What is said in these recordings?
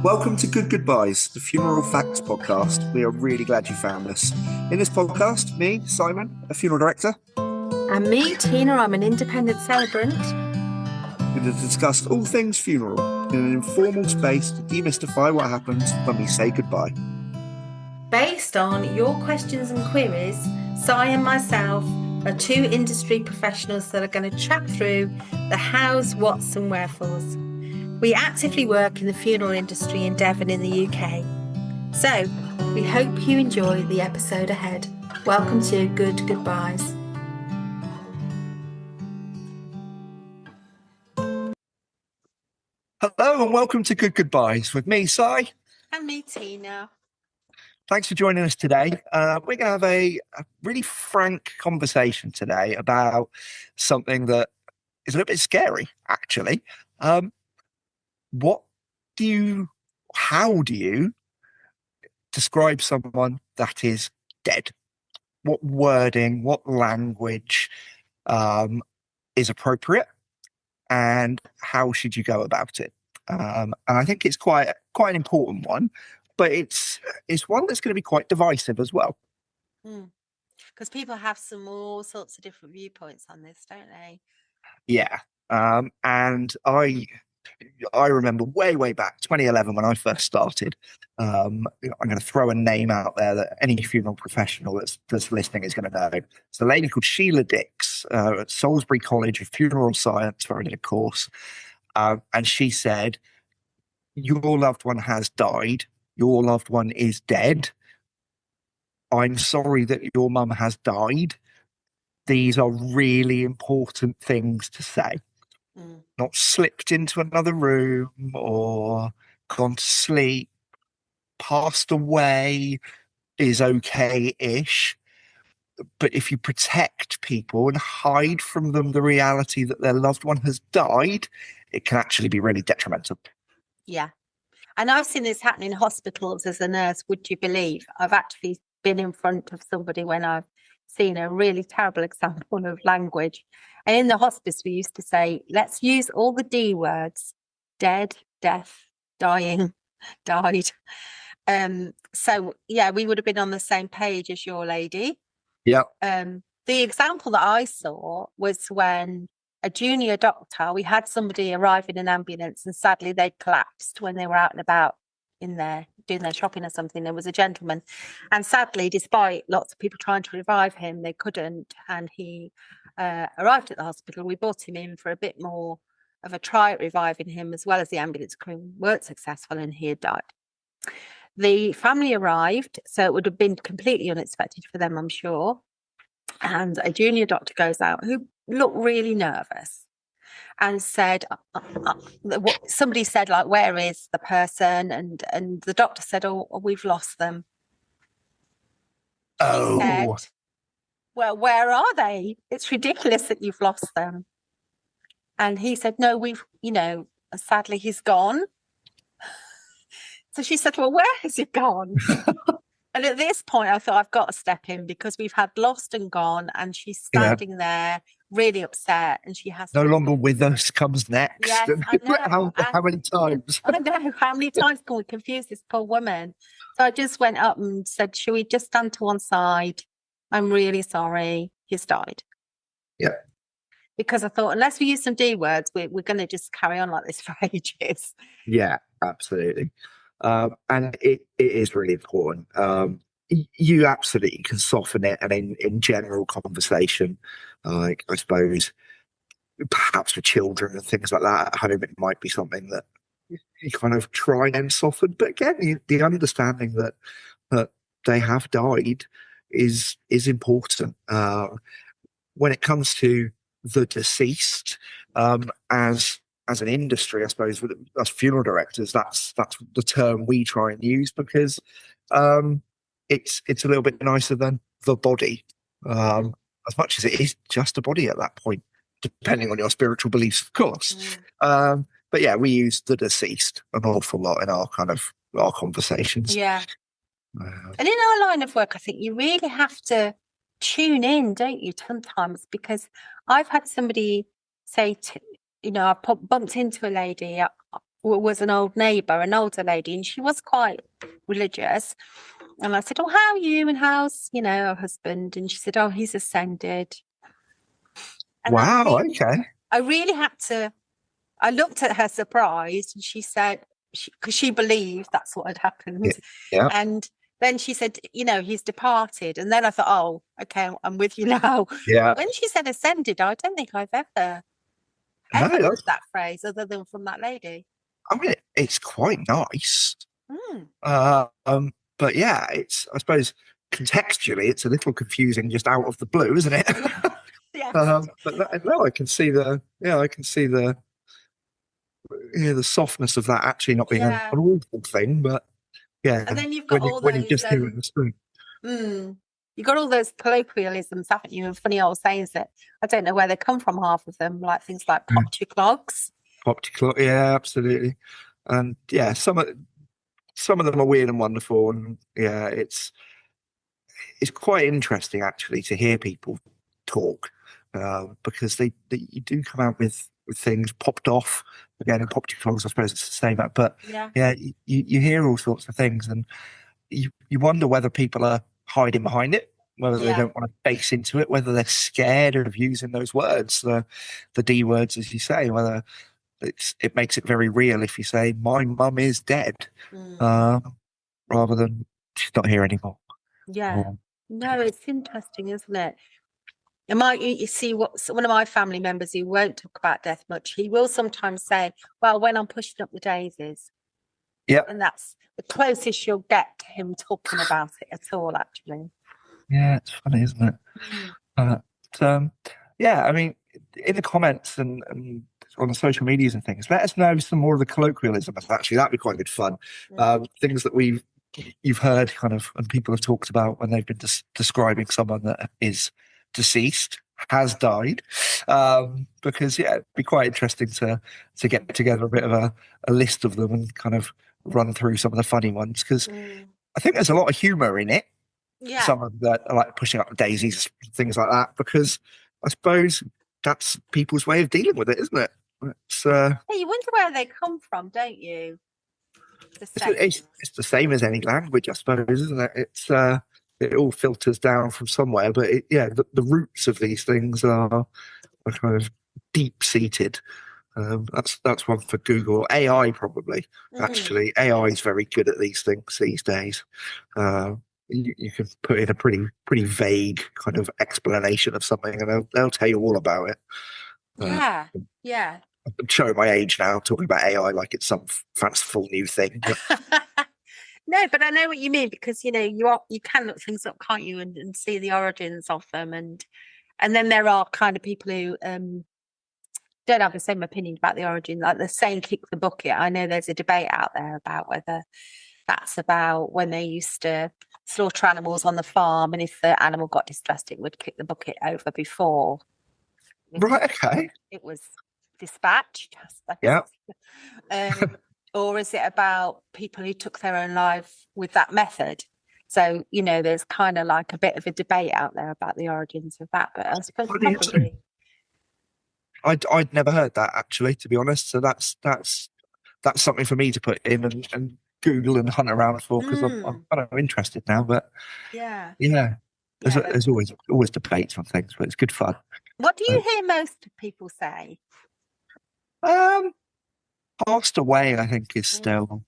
Welcome to Good Goodbyes, the Funeral Facts podcast. We are really glad you found us. In this podcast, me, Simon, a funeral director, and me, Tina, I'm an independent celebrant. we're going to discuss all things funeral in an informal space to demystify what happens when we say goodbye. Based on your questions and queries, Si and myself are two industry professionals that are going to chat through the hows, whats and wherefores. We actively work in the funeral industry in Devon in the UK. So, we hope you enjoy the episode ahead. Welcome to Good Goodbyes. Hello and welcome to Good Goodbyes with me, Si. And me, Tina. Thanks for joining us today. We're going to have a really frank conversation today about something that is a little bit scary, actually. How do you describe someone that is dead? What wording, what language is appropriate, and how should you go about it? And I think it's quite an important one, but it's one that's going to be quite divisive as well. Because people have all sorts of different viewpoints on this, don't they? Yeah. And I remember way back 2011 when I first started. I'm going to throw a name out there that any funeral professional that's listening is going to know. It's a lady called Sheila Dix at Salisbury College of Funeral Science, where I did a course. And she said, your loved one has died. Your loved one is dead. I'm sorry that your mum has died. These are really important things to say. Not slipped into another room or gone to sleep. Passed away is okay-ish. But if you protect people and hide from them the reality that their loved one has died, it can actually be really detrimental. Yeah. And I've seen this happen in hospitals as a nurse, would you believe? I've actually been in front of somebody when I've seen a really terrible example of language. And in the hospice, we used to say, let's use all the D words: dead, death, dying, died. So, yeah, we would have been on the same page as your lady. Yeah. The example that I saw was when a junior doctor, we had somebody arrive in an ambulance and sadly they'd collapsed when they were out and about in there doing their shopping or something. There was a gentleman, and sadly, despite lots of people trying to revive him, they couldn't, and he arrived at the hospital. We brought him in for a bit more of a try at reviving him, as well as the ambulance crew weren't successful, and he had died. The family arrived, so it would have been completely unexpected for them, I'm sure. And a junior doctor goes out who looked really nervous and said, somebody said, like, where is the person? And the doctor said, oh, we've lost them. Oh. He said, well, where are they? It's ridiculous that you've lost them. And he said, no, sadly, he's gone. So she said, well, where has he gone? And at this point, I thought, I've got to step in, because we've had lost and gone, and she's standing there really upset, and she has no longer with us comes next. Yes, I know. How many times? I know. How many times can we confuse this poor woman? So I just went up and said, should we just stand to one side? I'm really sorry. He's died. Yeah. Because I thought, unless we use some D words, we're going to just carry on like this for ages. Yeah, absolutely. And it is really important. You absolutely can soften it, and in general conversation, like, I suppose, perhaps for children and things like that at home, it might be something that you kind of try and soften. But again, the understanding that they have died is important. When it comes to the deceased, as an industry, I suppose, with us funeral directors, that's the term we try and use, because it's a little bit nicer than the body, as much as it is just a body at that point, depending on your spiritual beliefs, of course. But yeah, we use the deceased an awful lot in our conversations. Yeah. And in our line of work, I think you really have to tune in, don't you, sometimes? Because I've had somebody say, I bumped into a lady was an old neighbour, an older lady, and she was quite religious. And I said, "Oh, how are you? And how's, her husband?" And she said, "Oh, he's ascended." And Wow. Okay. I really had to. I looked at her surprised, and she said, because she believed that's what had happened. Yeah. And then she said, he's departed. And then I thought, oh, okay, I'm with you now. Yeah. When she said ascended, I don't think I've ever No, heard that phrase other than from that lady. I mean, it's quite nice. Mm. But yeah, I suppose contextually, it's a little confusing just out of the blue, isn't it? Yes. But no, I can see the softness of that actually not being an awful thing, but yeah. And then you've got when you just hear it in the screen. You've got all those colloquialisms, haven't you? And funny old sayings that I don't know where they come from, half of them, like things like pop to clogs. Pop to clock, yeah, absolutely. And yeah, some of them are weird and wonderful, and yeah, it's quite interesting actually to hear people talk, because you do come out with things popped off again, and pop to clogs, I suppose it's the same, but yeah, you hear all sorts of things, and you wonder whether people are hiding behind it, whether they don't want to face into it, whether they're scared of using those words, the D words, as you say, whether it makes it very real if you say my mum is dead, rather than she's not here anymore. No, it's interesting, isn't it? You see one of my family members who won't talk about death much, he will sometimes say, well, when I'm pushing up the daisies. Yeah. And that's the closest you'll get to him talking about it at all, actually. Yeah, it's funny, isn't it? But yeah, I mean, in the comments and on the social medias and things, let us know some more of the colloquialisms. Actually, that'd be quite good fun. Things that you've heard kind of, and people have talked about when they've been describing someone that is deceased, has died, because it'd be quite interesting to get together a bit of a list of them and kind of run through some of the funny ones, because I think there's a lot of humor in it. Some of that are like pushing up the daisies, things like that, because I suppose that's people's way of dealing with it, isn't it? It's you wonder where they come from, don't you? It's the same as any language, I suppose, isn't it? It all filters down from somewhere, but the roots of these things are kind of deep seated. That's one for Google. AI probably. Actually, AI is very good at these things these days. You can put in a pretty vague kind of explanation of something, and they'll tell you all about it. Yeah. I'm showing my age now, talking about AI like it's some fanciful new thing. No, but I know what you mean, because you can look things up, can't you, and see the origins of them, and then there are kind of people who don't have the same opinion about the origin, like the saying "kick the bucket." I know there's a debate out there about whether that's about when they used to slaughter animals on the farm, and if the animal got distressed, it would kick the bucket over before. Right. Okay. It was dispatched. Yeah. Or is it about people who took their own life with that method? So, there's kind of like a bit of a debate out there about the origins of that. But I suppose probably... I'd never heard that, actually, to be honest. So that's something for me to put in and Google and hunt around for, because I'm kind of interested now. But there's always debates on things, but it's good fun. What do you hear most people say? Passed away, I think, is still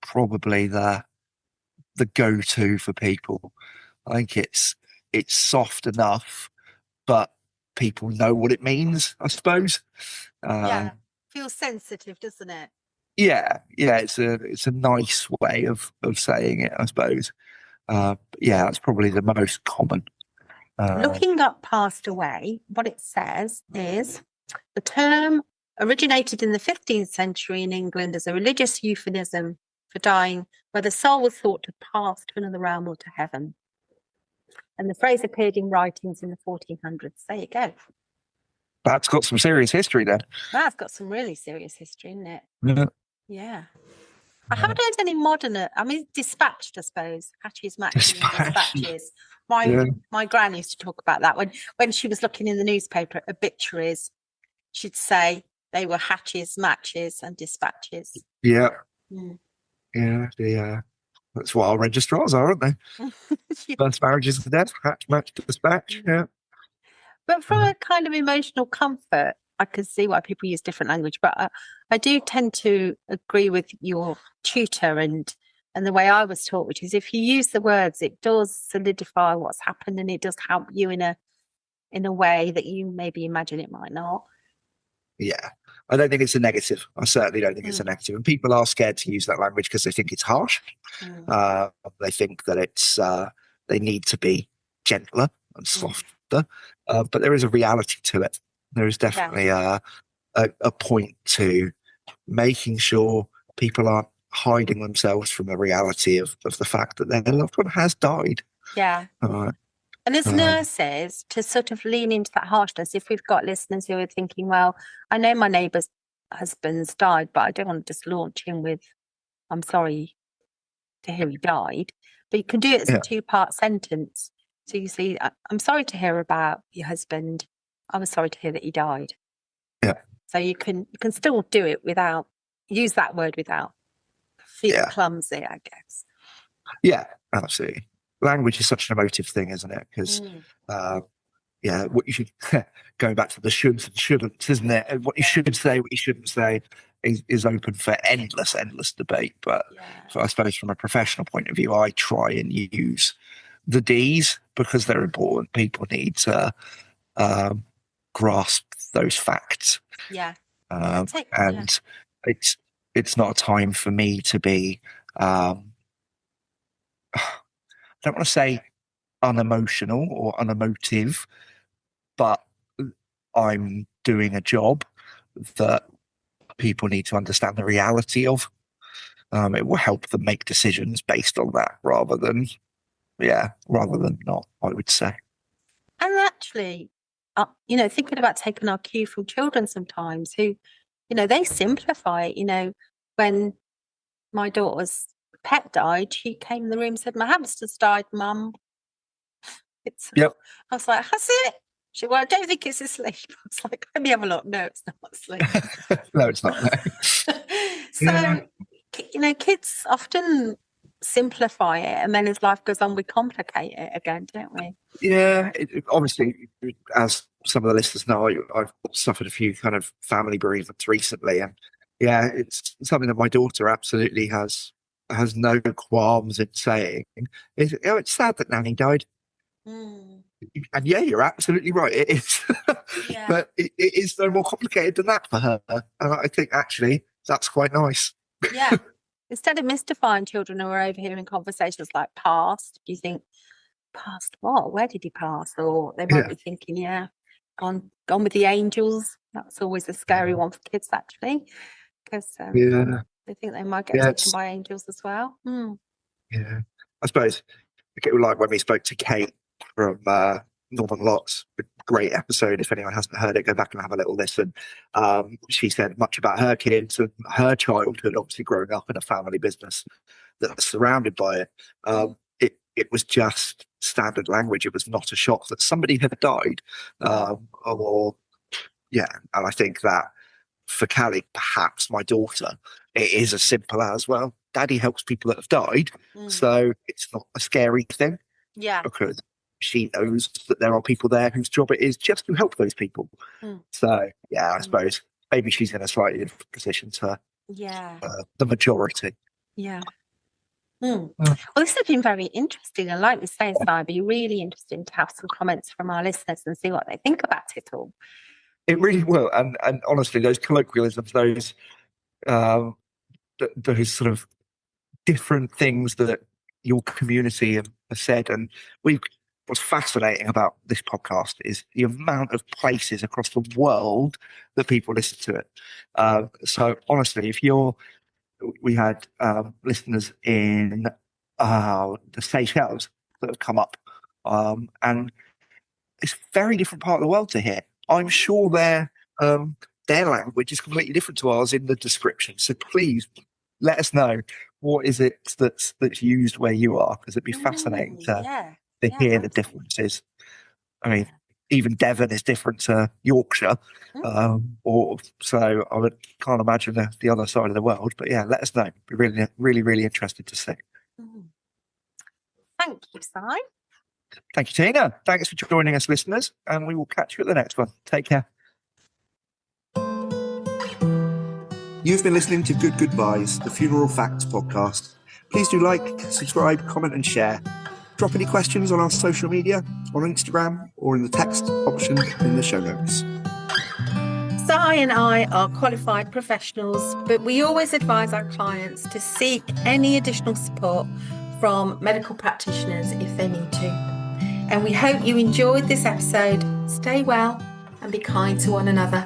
probably the go-to for people. I think it's soft enough, but people know what it means, I suppose. Feels sensitive, doesn't it? Yeah, it's a nice way of saying it, I suppose. That's probably the most common. Looking up passed away, what it says is the term originated in the 15th century in England as a religious euphemism for dying, where the soul was thought to pass to another realm or to heaven. And the phrase appeared in writings in the 1400s. There you go. That's got some serious history then. That's got some really serious history, isn't it? Yeah. I haven't heard any modern. Dispatched, I suppose. Hatches, matches, dispatches. My gran used to talk about that when she was looking in the newspaper at obituaries. She'd say they were hatches, matches, and dispatches. Yeah. Mm. Yeah. That's what our registrars are, aren't they? Yeah. First marriages to death, hatch, match, dispatch. Yeah. But from a kind of emotional comfort, I can see why people use different language. But I do tend to agree with your tutor and the way I was taught, which is if you use the words, it does solidify what's happened, and it does help you in a way that you maybe imagine it might not. Yeah. I don't think it's a negative. I certainly don't think it's a negative. And people are scared to use that language because they think it's harsh. They think that it's they need to be gentler and softer. But there is a reality to it. There is definitely a point to making sure people aren't hiding themselves from the reality of the fact that their loved one has died. Yeah. And as nurses, to sort of lean into that harshness, if we've got listeners who are thinking, well, I know my neighbour's husband's died, but I don't want to just launch in with, I'm sorry to hear he died. But you can do it as a two-part sentence. So you say, I'm sorry to hear about your husband. I was sorry to hear that he died. Yeah. So you can still do it without, use that word without feeling clumsy, I guess. Yeah, absolutely. Language is such an emotive thing, isn't it? Because, what you should, going back to the shoulds and shouldn'ts, isn't it? What you should say, what you shouldn't say is open for endless debate. But I suppose from a professional point of view, I try and use the D's because they're important. People need to grasp those facts. Yeah. And it's not a time for me to be I don't want to say unemotional or unemotive, but I'm doing a job that people need to understand the reality of. It will help them make decisions based on that rather than not, I would say. And actually, thinking about taking our cue from children sometimes who, they simplify it. When my daughter's pet died, she came in the room and said, my hamster's died, Mum. I was like, has it? She said, well, I don't think it's asleep. I was like, let me have a look. No, it's not asleep. No, it's not. So, kids often simplify it, and then as life goes on, we complicate it again, don't we? Yeah, obviously, as some of the listeners know, I've suffered a few kind of family bereavements recently, and it's something that my daughter absolutely has no qualms in saying. It's sad that Nanny died. And you're absolutely right. It is, but it is no more complicated than that for her. And I think actually that's quite nice. Yeah. Instead of mystifying children who are overhearing conversations like past, you think, past what? Where did he pass? Or they might be thinking, gone with the angels. That's always a scary one for kids, actually, because they think they might get taken by angels as well. Yeah, I suppose like when we spoke to Kate from Northern Lots, a great episode. If anyone hasn't heard it, go back and have a little listen. She said much about her kids and her childhood, obviously growing up in a family business that's surrounded by it. It was just standard language. It was not a shock that somebody had died. And I think that for Callie, perhaps my daughter, it is as simple as, well, Daddy helps people that have died, so it's not a scary thing. Yeah. Because she knows that there are people there whose job it is just to help those people. So, I suppose maybe she's in a slightly different position to the majority. Yeah. Well, this has been very interesting. And like we say, it's going to be really interesting to have some comments from our listeners and see what they think about it all. It really will. And honestly, those colloquialisms, those sort of different things that your community have said. And what's fascinating about this podcast is the amount of places across the world that people listen to it. So honestly, we had listeners in the Seychelles that have come up, and it's a very different part of the world to here. I'm sure their language is completely different to ours in the description. So please let us know what is it that's used where you are, because it'd be fascinating to hear the differences. I mean, even Devon is different to Yorkshire. Or so I can't imagine the other side of the world. But yeah, let us know. Be really, really, really interested to see. Thank you, Si. Thank you, Tina. Thanks for joining us, listeners, and we will catch you at the next one. Take care. You've been listening to Good Goobyes, the Funeral Facts podcast. Please do like, subscribe, comment, and share. Drop any questions on our social media, on Instagram, or in the text option in the show notes. Si and I are qualified professionals, but we always advise our clients to seek any additional support from medical practitioners if they need to. And we hope you enjoyed this episode. Stay well and be kind to one another.